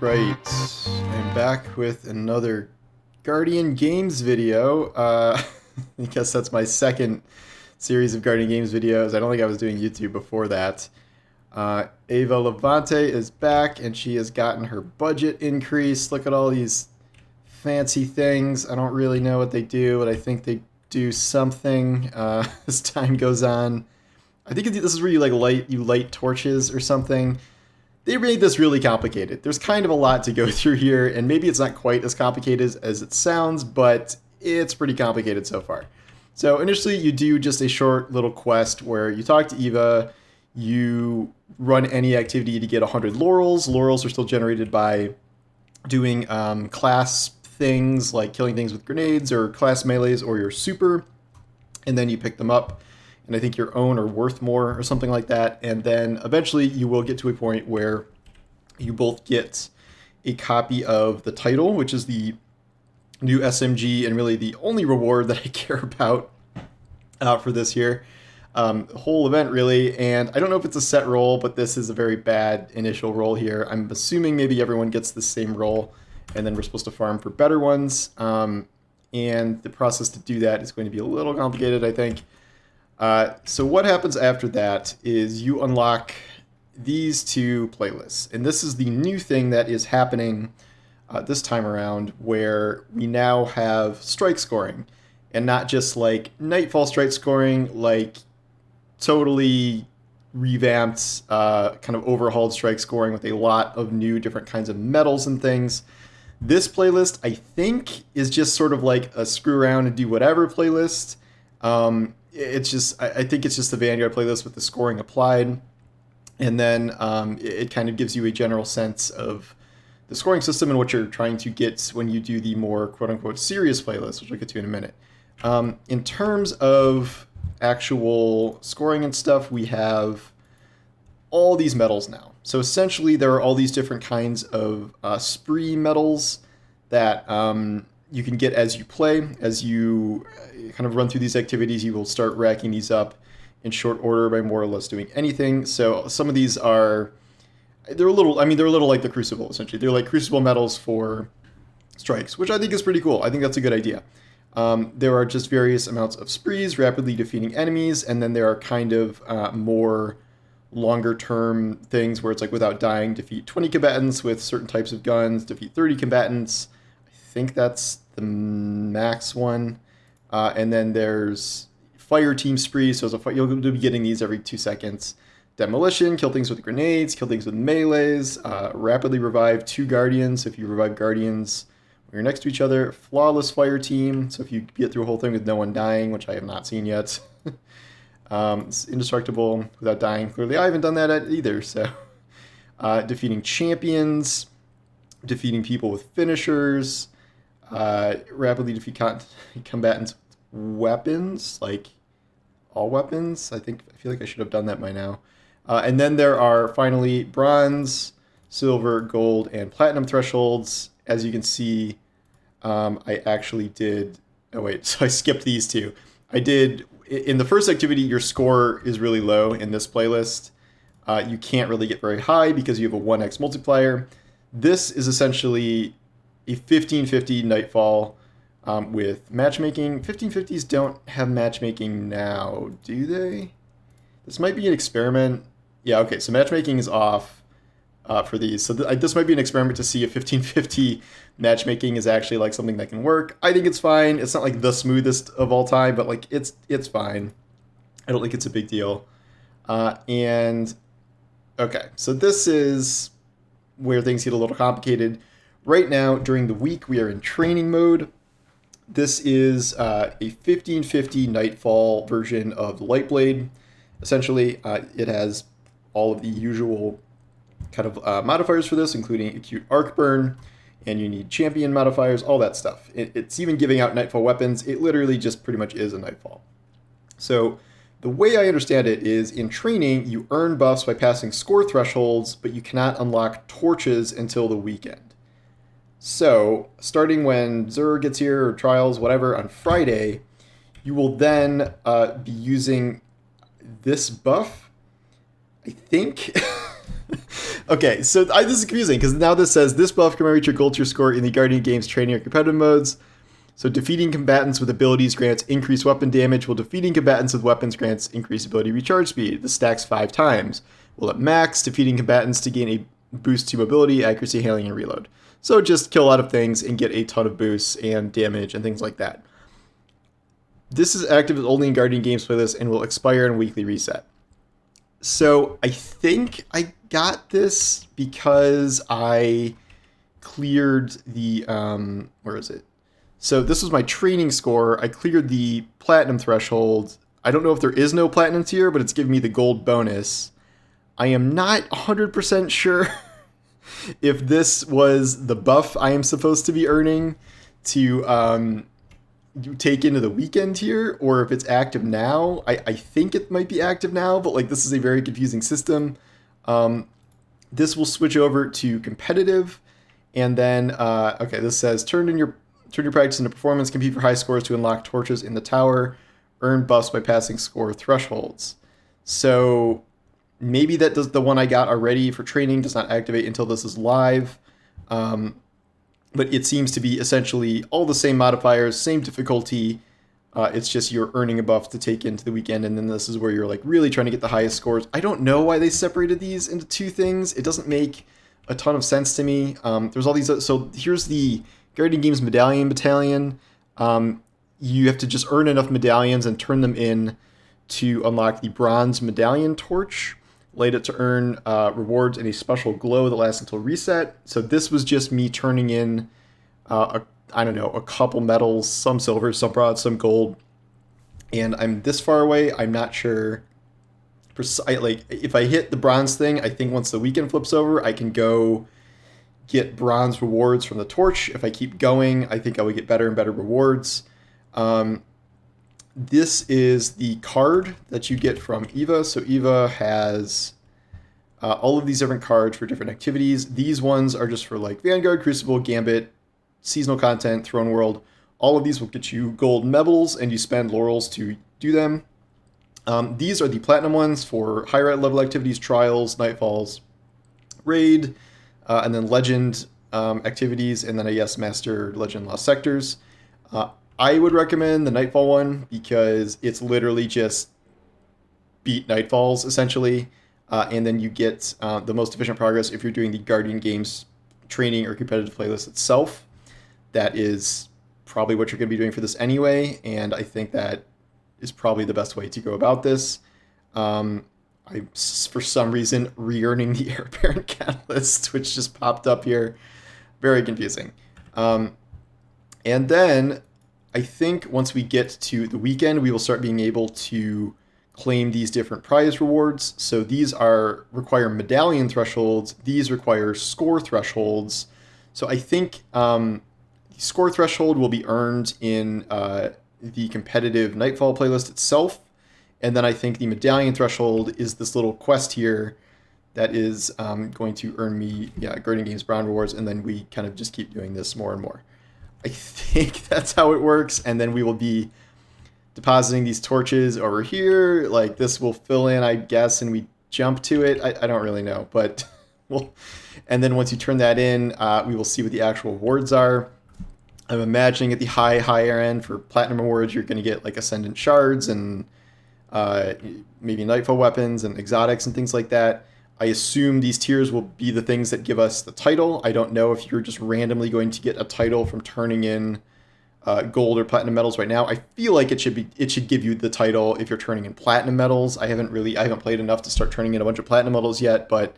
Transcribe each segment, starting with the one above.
Right, I'm back with another Guardian Games video. I guess that's my second series of Guardian Games videos. I don't think I was doing YouTube before that. Ava Levante is back, and she has gotten her budget increased. Look at all these fancy things. I don't really know what they do, but I think they do something as time goes on. I think this is where you light torches or something. They made this really complicated. There's kind of a lot to go through here, and maybe it's not quite as complicated as it sounds, but it's pretty complicated so far. So initially you do just a short little quest where you talk to Eva, you run any activity to get 100 laurels. Laurels are still generated by doing class things like killing things with grenades or class melees or your super, and then you pick them up. And I think your own are worth more or something like that. And then eventually you will get to a point where you both get a copy of the title, which is the new SMG and really the only reward that I care about for this year. The whole event, really. And I don't know if it's a set roll, but this is a very bad initial roll here. I'm assuming maybe everyone gets the same roll, and then we're supposed to farm for better ones. And the process to do that is going to be a little complicated, I think. So what happens after that is you unlock these two playlists. And this is the new thing that is happening this time around, where we now have strike scoring. And not just like Nightfall strike scoring, like totally revamped, kind of overhauled strike scoring with a lot of new different kinds of medals and things. This playlist, I think, is just sort of like a screw around and do whatever playlist. It's just, I think it's just the Vanguard playlist with the scoring applied. And then it kind of gives you a general sense of the scoring system and what you're trying to get when you do the more quote-unquote serious playlist, which I'll get to in a minute. In terms of actual scoring and stuff, we have all these medals now. So essentially there are all these different kinds of spree medals that you can get as you play. As you kind of run through these activities, you will start racking these up in short order by more or less doing anything. So some of these are, they're a little like the Crucible, essentially. They're like Crucible medals for strikes, which I think is pretty cool. I think that's a good idea. There are just various amounts of sprees, rapidly defeating enemies, and then there are kind of more longer term things where it's like without dying, defeat 20 combatants with certain types of guns, defeat 30 combatants. I think that's the max one. And then there's fire team spree, so you'll be getting these every 2 seconds. Demolition, kill things with grenades, kill things with melees, rapidly revive 2 guardians if you revive guardians when you're next to each other. Flawless fire team, so if you get through a whole thing with no one dying, which I have not seen yet. It's indestructible without dying. Clearly I haven't done that either, so. Defeating champions, defeating people with finishers, rapidly defeat combatants with weapons, like all weapons. I feel like I should have done that by now. And then there are finally bronze, silver, gold, and platinum thresholds. As you can see, I actually did. Oh wait, so I skipped these two. I did in the first activity. Your score is really low in this playlist. You can't really get very high because you have a 1x multiplier. This is essentially a 1550 Nightfall with matchmaking. 1550s don't have matchmaking now, do they? This might be an experiment. Yeah, okay, so matchmaking is off for these. So this might be an experiment to see if 1550 matchmaking is actually like something that can work. I think it's fine. It's not like the smoothest of all time, but like it's fine. I don't think it's a big deal. And okay, so this is where things get a little complicated. Right now, during the week, we are in training mode. This is a 1550 Nightfall version of the Lightblade. Essentially, it has all of the usual kind of modifiers for this, including acute arc burn, and you need champion modifiers, all that stuff. It's even giving out Nightfall weapons. It literally just pretty much is a Nightfall. So the way I understand it is in training, you earn buffs by passing score thresholds, but you cannot unlock torches until the weekend. So starting when Zur gets here, or Trials, whatever, on Friday, you will then be using this buff, I think. Okay, so this is confusing because now this says this buff can reach your gold tier score in the Guardian Games training or competitive modes. So defeating combatants with abilities grants increased weapon damage, while defeating combatants with weapons grants increased ability recharge speed. This stacks 5 times. While at max, defeating combatants to gain a boost to mobility, accuracy, handling, and reload. So just kill a lot of things and get a ton of boosts and damage and things like that. This is active only in Guardian Games playlist and will expire in weekly reset. So I think I got this because I cleared the where is it? So this was my training score. I cleared the platinum threshold. I don't know if there is no platinum tier, but it's giving me the gold bonus. I am not 100% sure if this was the buff I am supposed to be earning to take into the weekend tier, or if it's active now. I think it might be active now, but like this is a very confusing system. This will switch over to competitive, and then okay, this says turn your practice into performance, compete for high scores to unlock torches in the tower, earn buffs by passing score thresholds. So maybe that does the one I got already for training does not activate until this is live. But it seems to be essentially all the same modifiers, same difficulty. It's just you're earning a buff to take into the weekend, and then this is where you're like really trying to get the highest scores. I don't know why they separated these into two things. It doesn't make a ton of sense to me. There's all these. So here's the Guardian Games Medallion Battalion. You have to just earn enough medallions and turn them in to unlock the Bronze Medallion Torch. Laid it to earn rewards in a special glow that lasts until reset. So this was just me turning in, a couple metals, some silver, some bronze, some gold. And I'm this far away. I'm not sure. Like if I hit the bronze thing, I think once the weekend flips over, I can go get bronze rewards from the torch. If I keep going, I think I would get better and better rewards. This is the card that you get from Eva. So Eva has all of these different cards for different activities. These ones are just for like Vanguard, Crucible, Gambit, seasonal content, Throne World. All of these will get you gold medals, and you spend laurels to do them. These are the platinum ones for higher level activities, trials, nightfalls, raid, and then legend activities, and then I guess master legend lost sectors. I would recommend the Nightfall one because it's literally just beat Nightfalls essentially, and then you get the most efficient progress if you're doing the Guardian Games training or competitive playlist itself. That is probably what you're going to be doing for this anyway, and I think that is probably the best way to go about this. I'm for some reason re-earning the Heir Apparent Catalyst, which just popped up here. Very confusing. And then I think once we get to the weekend, we will start being able to claim these different prize rewards. So these require medallion thresholds. These require score thresholds. So I think the score threshold will be earned in the competitive Nightfall playlist itself. And then I think the medallion threshold is this little quest here that is going to earn me Guardian Games Brown rewards. And then we kind of just keep doing this more and more. I think that's how it works, and then we will be depositing these torches over here. Like this will fill in, I guess, and we jump to it. I don't really know, but and then once you turn that in, we will see what the actual rewards are. I'm imagining at the higher end for platinum rewards, you're going to get like Ascendant Shards and maybe Nightfall weapons and exotics and things like that. I assume these tiers will be the things that give us the title. I don't know if you're just randomly going to get a title from turning in gold or platinum medals right now. I feel like it should give you the title if you're turning in platinum medals. I haven't played enough to start turning in a bunch of platinum medals yet, but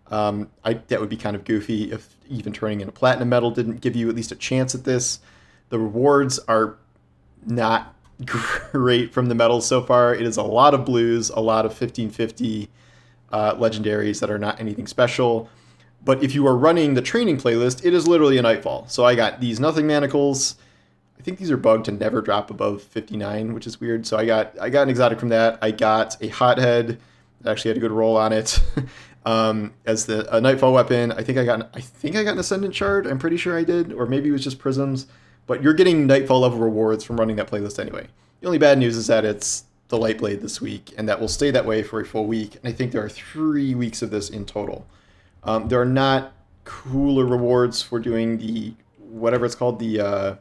that would be kind of goofy if even turning in a platinum medal didn't give you at least a chance at this. The rewards are not great from the medals so far. It is a lot of blues, a lot of 1550 legendaries that are not anything special. But if you are running the training playlist, it is literally a Nightfall. So I got these Nothing Manacles. I think these are bugged to never drop above 59, which is weird. So I got an exotic from that. I got a Hothead that actually had a good roll on it as a Nightfall weapon. I think I got an Ascendant Shard. I'm pretty sure I did, or maybe it was just Prisms. But you're getting Nightfall level rewards from running that playlist anyway. The only bad news is that it's the light blade this week, and that will stay that way for a full week. And I think there are 3 weeks of this in total. There are not cooler rewards for doing the whatever it's called, the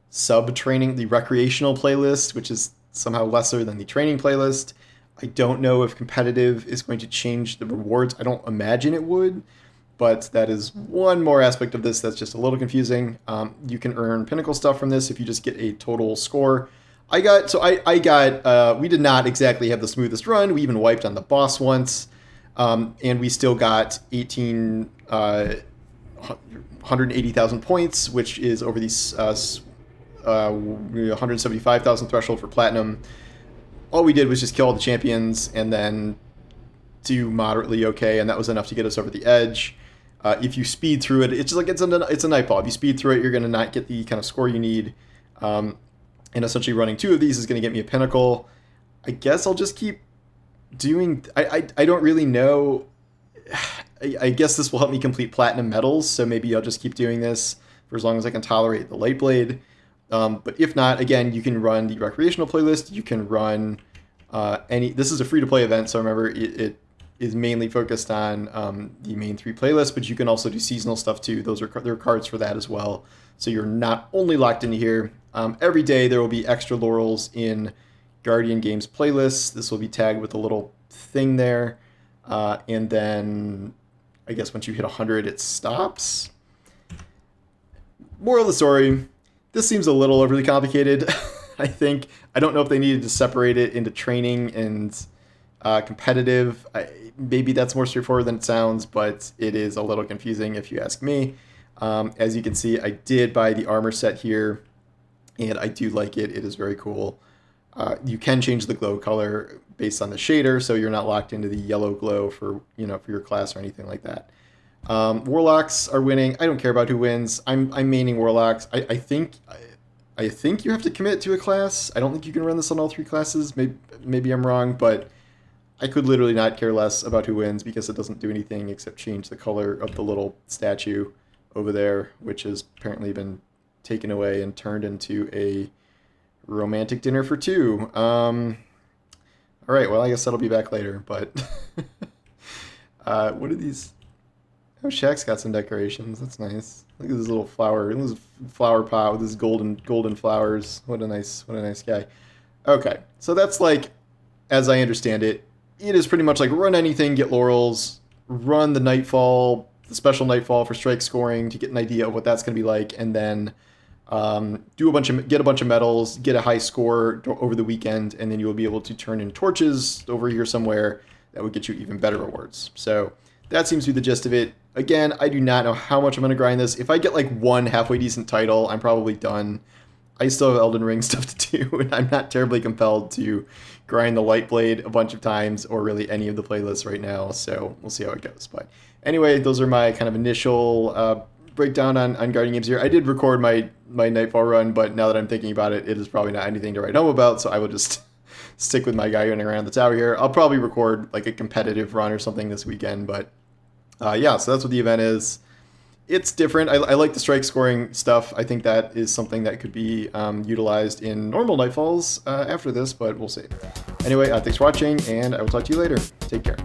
sub training, the recreational playlist, which is somehow lesser than the training playlist. I don't know if competitive is going to change the rewards. I don't imagine it would, but that is one more aspect of this that's just a little confusing. You can earn pinnacle stuff from this if you just get a total score. We did not exactly have the smoothest run. We even wiped on the boss once, and we still got 180,000 points, which is over the 175,000 threshold for platinum. All we did was just kill all the champions and then do moderately okay, and that was enough to get us over the edge. If you speed through it, it's just like it's a nightfall. If you speed through it, you're going to not get the kind of score you need. And essentially running 2 of these is going to get me a pinnacle. I guess I'll just keep doing... I don't really know. I guess this will help me complete platinum medals, so maybe I'll just keep doing this for as long as I can tolerate the light blade. But if not, again, you can run the recreational playlist. You can run any... This is a free-to-play event, so remember, it is mainly focused on the main 3 playlists, but you can also do seasonal stuff too. There are cards for that as well. So you're not only locked into here. Every day there will be extra laurels in Guardian Games playlists. This will be tagged with a little thing there. And then I guess once you hit 100, it stops. Moral of the story, this seems a little overly complicated. I think. I don't know if they needed to separate it into training and competitive. Maybe that's more straightforward than it sounds, but it is a little confusing if you ask me. As you can see, I did buy the armor set here, and I do like it. It is very cool. You can change the glow color based on the shader, so you're not locked into the yellow glow for your class or anything like that. Warlocks are winning. I don't care about who wins. I'm maining Warlocks. I think you have to commit to a class. I don't think you can run this on all 3 classes. Maybe I'm wrong, but I could literally not care less about who wins because it doesn't do anything except change the color of the little statue over there, which has apparently been taken away and turned into a romantic dinner for 2. All right, well, I guess that'll be back later, but what are these? Oh, Shaq's got some decorations. That's nice. Look at this little flower. This flower pot with his golden flowers. What a nice guy. Okay, so that's like, as I understand it, it is pretty much like run anything, get laurels, run the Nightfall, the special Nightfall for strike scoring to get an idea of what that's going to be like, and then get a bunch of medals, get a high score over the weekend, and then you will be able to turn in torches over here somewhere that would get you even better rewards. So that seems to be the gist of it. Again, I do not know how much I'm going to grind this. If I get like one halfway decent title, I'm probably done. I still have Elden Ring stuff to do, and I'm not terribly compelled to grind the Light Blade a bunch of times or really any of the playlists right now, so we'll see how it goes. But anyway, those are my kind of initial breakdown on Guardian Games here. I did record my Nightfall run, but now that I'm thinking about it, it is probably not anything to write home about, so I will just stick with my guy running around the tower here. I'll probably record like a competitive run or something this weekend, but yeah, so that's what the event is. It's different. I like the strike scoring stuff. I think that is something that could be utilized in normal Nightfalls after this, but we'll see. Anyway, thanks for watching, and I will talk to you later. Take care.